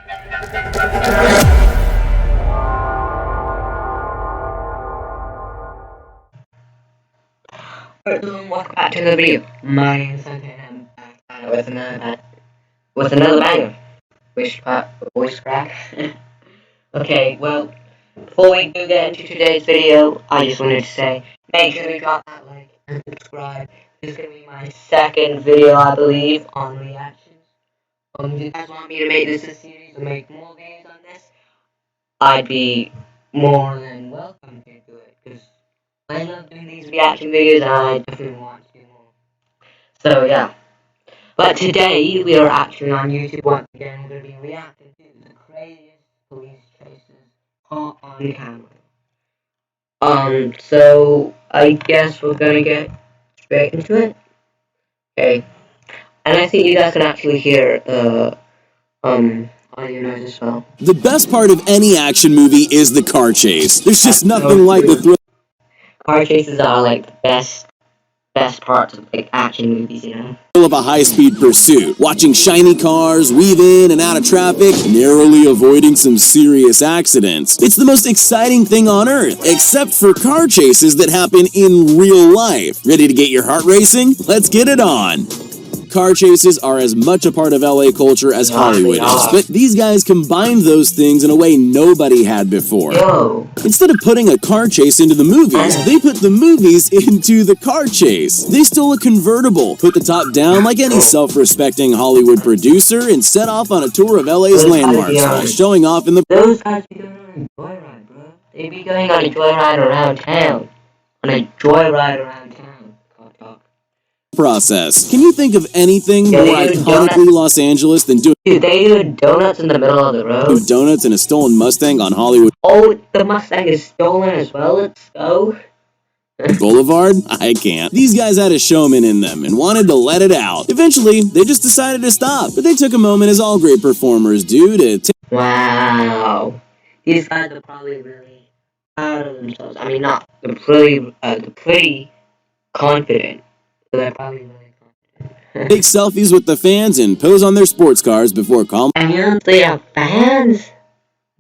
Welcome back to the video. My name's Sunday and I'm back with another banger. Voice crack. Okay, well, before we do get into today's video, I just wanted to say, make sure you drop that like and subscribe. This is gonna be my second video, I believe, on reactions. If you guys want me to make this a series or make more videos on this, I'd be more than welcome to do it, because I love doing these reaction videos and I definitely want to do more. So yeah. But today we are actually on YouTube once again. We're going to be reacting to the craziest police chases caught on camera. So I guess we're gonna get straight into it. Okay. And I think you guys can actually hear audio noise as well. The best part of any action movie is the car chase. There's just nothing like the thrill. Car chases are like the best parts of like action movies, you know. Of a high-speed pursuit, watching shiny cars weave in and out of traffic, narrowly avoiding some serious accidents. It's the most exciting thing on earth, except for car chases that happen in real life. Ready to get your heart racing? Let's get it on! Car chases are as much a part of LA culture as Hollywood is, but these guys combined those things in a way nobody had before. Instead of putting a car chase into the movies, they put the movies into the car chase. They stole a convertible, put the top down like any self-respecting Hollywood producer, and set off on a tour of LA's landmarks while showing off in the... Those guys be going on a joyride, bro. They be going on a joyride around town. Process. Can you think of anything more iconically Los Angeles than doing... Dude, they do donuts in the middle of the road. Donuts in a stolen Mustang on Hollywood... Oh, the Mustang is stolen as well, let's go. Boulevard? I can't. These guys had a showman in them and wanted to let it out. Eventually, they just decided to stop, but they took a moment, as all great performers do, to... Wow. These guys are probably really proud of themselves. I mean, not the pretty confident. So they're probably really confident. Take selfies with the fans and pose on their sports cars before calmly fans?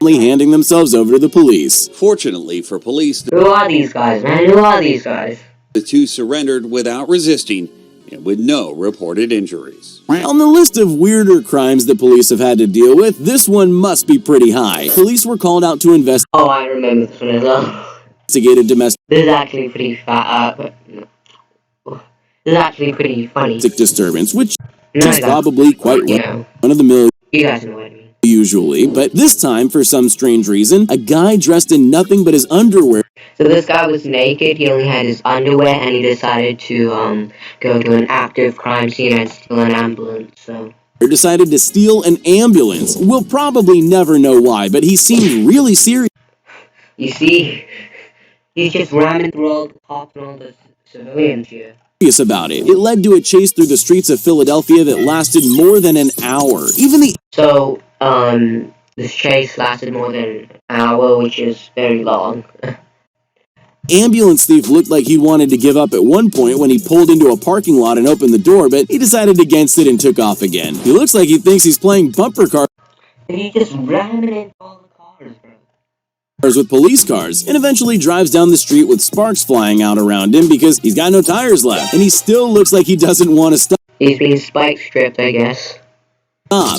Handing themselves over to the police. Fortunately for police, who are these guys, man? Who are these guys? The two surrendered without resisting and with no reported injuries. On the list of weirder crimes that police have had to deal with, this one must be pretty high. Police were called out to investigate... Oh, I remember this one as well. Domestic... This is actually pretty This is actually pretty funny. Disturbance, which is probably quite one of the million. You guys know what I mean. Usually, but this time, for some strange reason, a guy dressed in nothing but his underwear. So this guy was naked, he only had his underwear, and he decided to go to an active crime scene and steal an ambulance, so... Decided to steal an ambulance. We'll probably never know why, but he seemed really serious. You see, he's just ramming through all the cops and all the civilians here. About it. It led to a chase through the streets of Philadelphia that lasted more than an hour. So, this chase lasted more than an hour, which is very long. Ambulance thief looked like he wanted to give up at one point when he pulled into a parking lot and opened the door, but he decided against it and took off again. He looks like he thinks he's playing bumper cars. He just ramming into all the cars, bro. With police cars, and eventually drives down the street with sparks flying out around him because he's got no tires left, and he still looks like he doesn't want to stop. He's being spike stripped, I guess.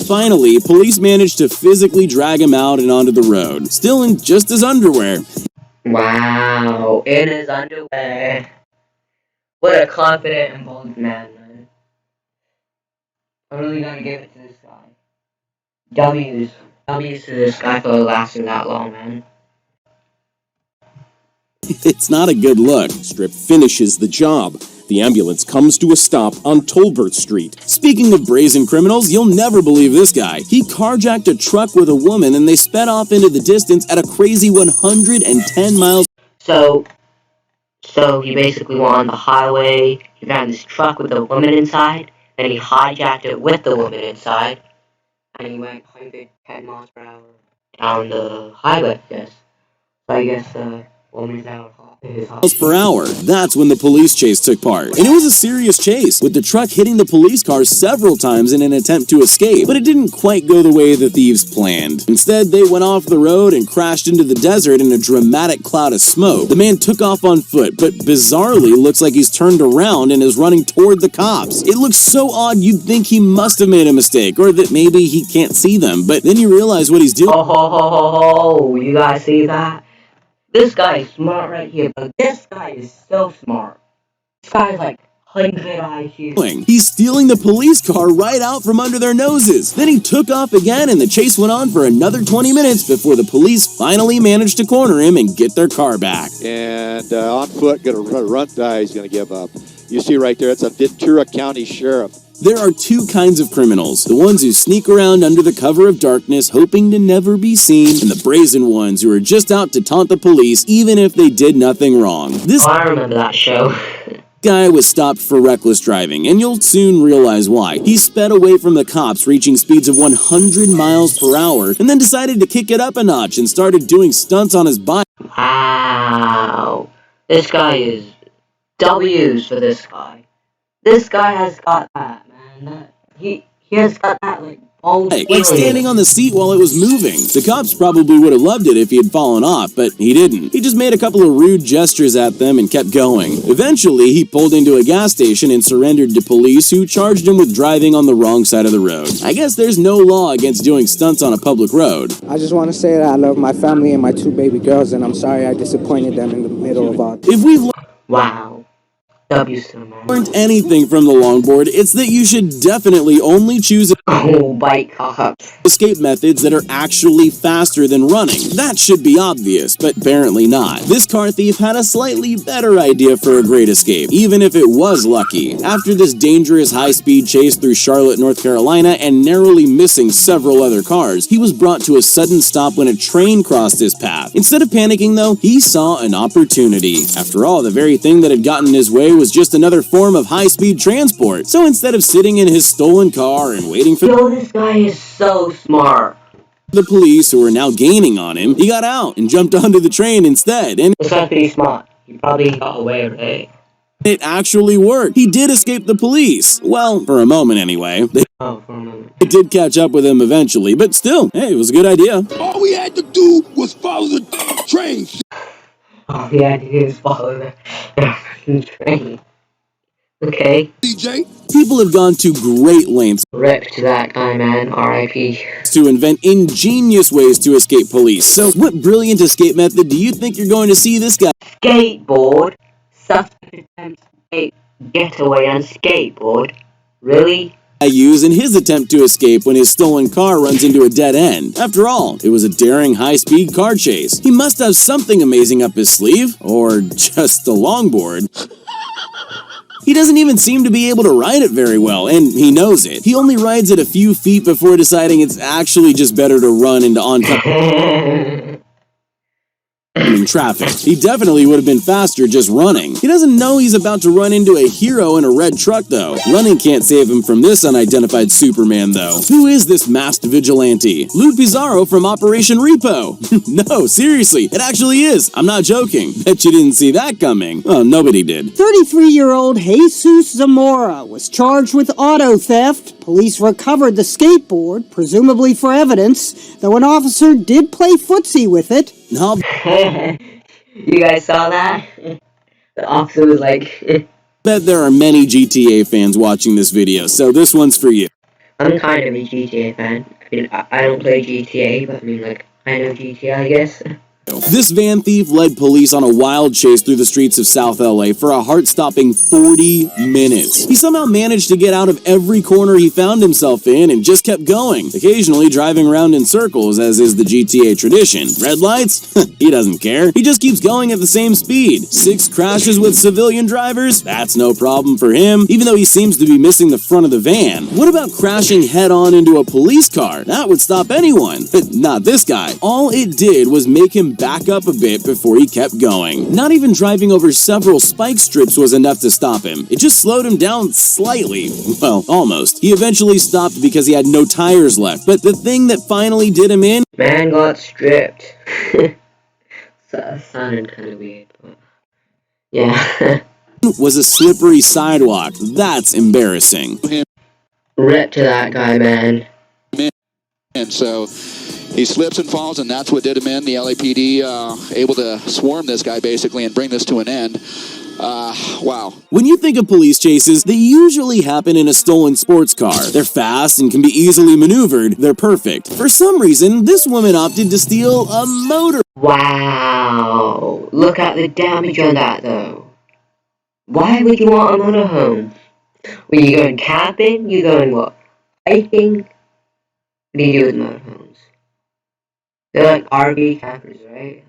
Finally, police managed to physically drag him out and onto the road, still in just his underwear. Wow, in his underwear. What a confident and bold man. I'm really gonna give it to this guy. W's to this guy for lasting that long, man. It's not a good look. Strip finishes the job. The ambulance comes to a stop on Tolbert Street. Speaking of brazen criminals, you'll never believe this guy. He carjacked a truck with a woman and they sped off into the distance at a crazy 110 miles. So he basically went on the highway, he found this truck with a woman inside, then he hijacked it with the woman inside, and he went 110 miles per hour down the highway, I guess. So I guess, miles per hour. That's when the police chase took part. And it was a serious chase, with the truck hitting the police car several times in an attempt to escape. But it didn't quite go the way the thieves planned. Instead, they went off the road and crashed into the desert in a dramatic cloud of smoke. The man took off on foot, but bizarrely looks like he's turned around and is running toward the cops. It looks so odd you'd think he must have made a mistake, or that maybe he can't see them, but then you realize what he's doing. Oh, you guys see that? This guy is smart right here, but this guy is so smart. This guy is like 100 IQ. He's stealing the police car right out from under their noses. Then he took off again, and the chase went on for another 20 minutes before the police finally managed to corner him and get their car back. And on foot, he's going to give up. You see right there, it's a Ventura County Sheriff. There are two kinds of criminals, the ones who sneak around under the cover of darkness hoping to never be seen, and the brazen ones who are just out to taunt the police even if they did nothing wrong. This I remember that show. guy was stopped for reckless driving, and you'll soon realize why. He sped away from the cops, reaching speeds of 100 miles per hour, and then decided to kick it up a notch and started doing stunts on his bike. Wow. This guy is W's for this guy. This guy has got that, man. He has got that, like standing on the seat while it was moving. The cops probably would have loved it if he had fallen off, but he didn't. He just made a couple of rude gestures at them and kept going. Eventually, he pulled into a gas station and surrendered to police, who charged him with driving on the wrong side of the road. I guess there's no law against doing stunts on a public road. I just want to say that I love my family and my 2 baby girls, and I'm sorry I disappointed them in the middle of all. If we've wow. W so man. learned anything from the longboard, it's that you should definitely only choose bike cops. escape methods that are actually faster than running. That should be obvious, but apparently not. This car thief had a slightly better idea for a great escape, even if it was lucky. After this dangerous high-speed chase through Charlotte, North Carolina, and narrowly missing several other cars, he was brought to a sudden stop when a train crossed his path. Instead of panicking, though, he saw an opportunity. After all, the very thing that had gotten in his way was just another form of high-speed transport. So instead of sitting in his stolen car and waiting for This guy is so smart. the police, who were now gaining on him, he got out and jumped onto the train instead, and This guy's pretty smart. He probably got away with it. it actually worked. He did escape the police. Well, for a moment anyway. They Oh, for a moment. did catch up with him eventually, but still, hey, it was a good idea. All we had to do was follow the train. All we had to do is follow the fucking train. Okay. DJ. People have gone to great lengths Rip to that guy, man. R.I.P. to invent ingenious ways to escape police. So what brilliant escape method do you think you're going to see this guy Skateboard. Suspect attempts to getaway on skateboard. Really? use in his attempt to escape when his stolen car runs into a dead end? After all, it was a daring high-speed car chase. He must have something amazing up his sleeve, or just a longboard. He doesn't even seem to be able to ride it very well, and he knows it. He only rides it a few feet before deciding it's actually just better to run into oncoming traffic. He definitely would have been faster just running. He doesn't know he's about to run into a hero in a red truck, though. Running can't save him from this unidentified Superman, though. Who is this masked vigilante? Lou Pizarro from Operation Repo. No, seriously, it actually is. I'm not joking. Bet you didn't see that coming. Oh, nobody did. 33-year-old Jesus Zamora was charged with auto theft. Police recovered the skateboard, presumably for evidence, though an officer did play footsie with it. I'll You guys saw that? The officer was like, bet there are many GTA fans watching this video, so this one's for you. I'm kind of a GTA fan. I mean, I don't play GTA, but I mean, like, I know GTA, I guess. This van thief led police on a wild chase through the streets of South LA for a heart-stopping 40 minutes. He somehow managed to get out of every corner he found himself in and just kept going, occasionally driving around in circles, as is the GTA tradition. Red lights? He doesn't care. He just keeps going at the same speed. 6 crashes with civilian drivers? That's no problem for him, even though he seems to be missing the front of the van. What about crashing head-on into a police car? That would stop anyone, but not this guy. All it did was make him back up a bit before he kept going. Not even driving over several spike strips was enough to stop him. It just slowed him down slightly. Well, almost. He eventually stopped because he had no tires left, but the thing that finally did him in... Man got stripped. sounded kind of weird, but yeah. Was a slippery sidewalk. That's embarrassing. Rip to that guy, man. And so he slips and falls, and that's what did him in. The LAPD able to swarm this guy basically and bring this to an end. Wow. When you think of police chases, they usually happen in a stolen sports car. They're fast and can be easily maneuvered. They're perfect. For some reason, this woman opted to steal a motor. Wow. Look at the damage on that, though. Why would you want a motorhome? When you're going camping, you're going what? Hiking? What do you do with motorhomes? They're like RV campers, right?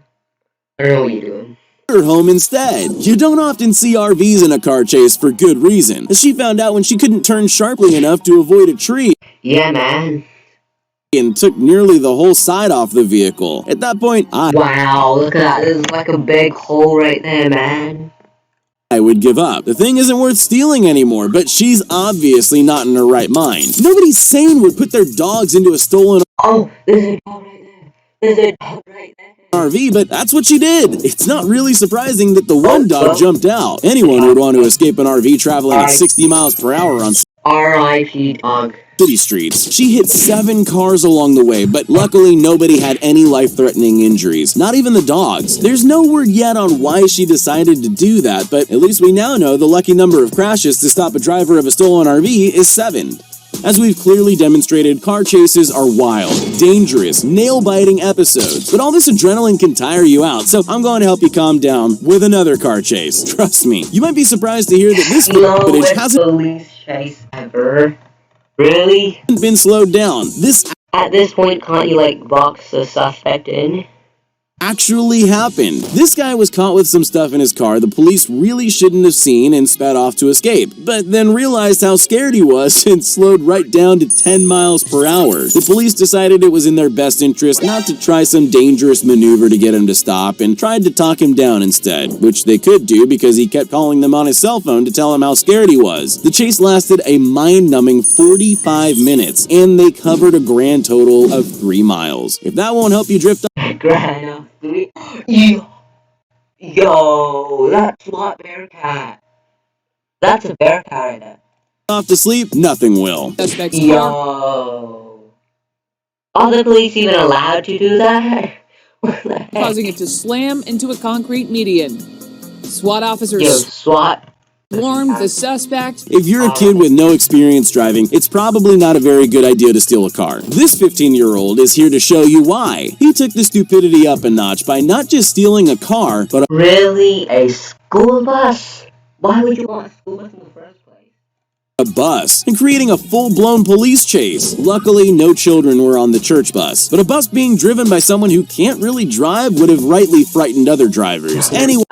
I don't know what you're doing. Home instead. You don't often see RVs in a car chase for good reason, as she found out when she couldn't turn sharply enough to avoid a tree. Yeah, man. And took nearly the whole side off the vehicle. At that point, Wow, look at that. There's like a big hole right there, man. I would give up. The thing isn't worth stealing anymore, but she's obviously not in her right mind. Nobody sane would put their dogs into a stolen Oh, there's a dog right there. There's a dog right there. RV, but that's what she did. It's not really surprising that the one dog jumped out. Anyone would want to escape an RV traveling at 60 miles per hour on R.I.P. dog. city streets. She hit 7 cars along the way, but luckily nobody had any life-threatening injuries, not even the dogs. There's no word yet on why she decided to do that, but at least we now know the lucky number of crashes to stop a driver of a stolen RV is 7. As we've clearly demonstrated, car chases are wild, dangerous, nail-biting episodes, but all this adrenaline can tire you out, so I'm going to help you calm down with another car chase. Trust me, you might be surprised to hear that this footage hasn't police chase ever. Really? been slowed down. At this point, can't you, like, box the suspect in? Actually happened. This guy was caught with some stuff in his car the police really shouldn't have seen and sped off to escape, but then realized how scared he was and slowed right down to 10 miles per hour. The police decided it was in their best interest not to try some dangerous maneuver to get him to stop and tried to talk him down instead, which they could do because he kept calling them on his cell phone to tell him how scared he was. The chase lasted a mind-numbing 45 minutes, and they covered a grand total of 3 miles. If that won't help you drift Yo, that's not Bearcat. That's a Bearcat right there. off to sleep, nothing will. Yo. Are the police even allowed to do that? What the heck? Causing it to slam into a concrete median. SWAT officers Yo, SWAT. warned the suspect. If you're a kid with no experience driving, it's probably not a very good idea to steal a car. This 15-year-old is here to show you why. He took the stupidity up a notch by not just stealing a car, but Really? A school bus? Why would you want a school bus in the first place? a bus, and creating a full-blown police chase. Luckily, no children were on the church bus, but a bus being driven by someone who can't really drive would have rightly frightened other drivers. Anyone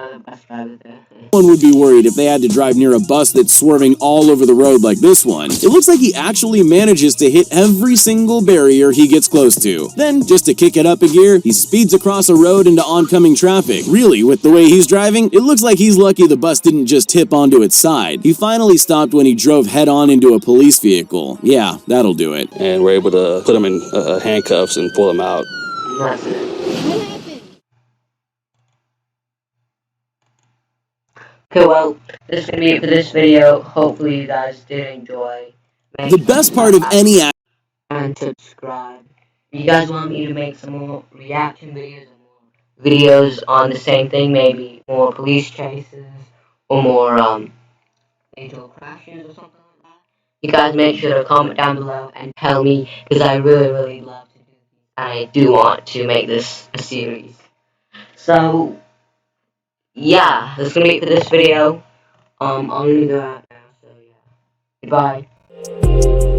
would be worried if they had to drive near a bus that's swerving all over the road like this one. It looks like he actually manages to hit every single barrier he gets close to. Then, just to kick it up a gear, he speeds across a road into oncoming traffic. Really, with the way he's driving, it looks like he's lucky the bus didn't just tip onto its side. He finally stopped when he drove head-on into a police vehicle. Yeah, that'll do it. And we're able to put him in handcuffs and pull him out. Okay, well, this is going to be it for this video. Hopefully you guys did enjoy. The best part of any and subscribe. If you guys want me to make some more reaction videos and more videos on the same thing, maybe more police chases or more fatal crashes or something like that, you guys make sure to comment down below and tell me, because I really love to do these. I do want to make this a series. So yeah, that's gonna be it for this video. I'm gonna go out now, so yeah. Goodbye.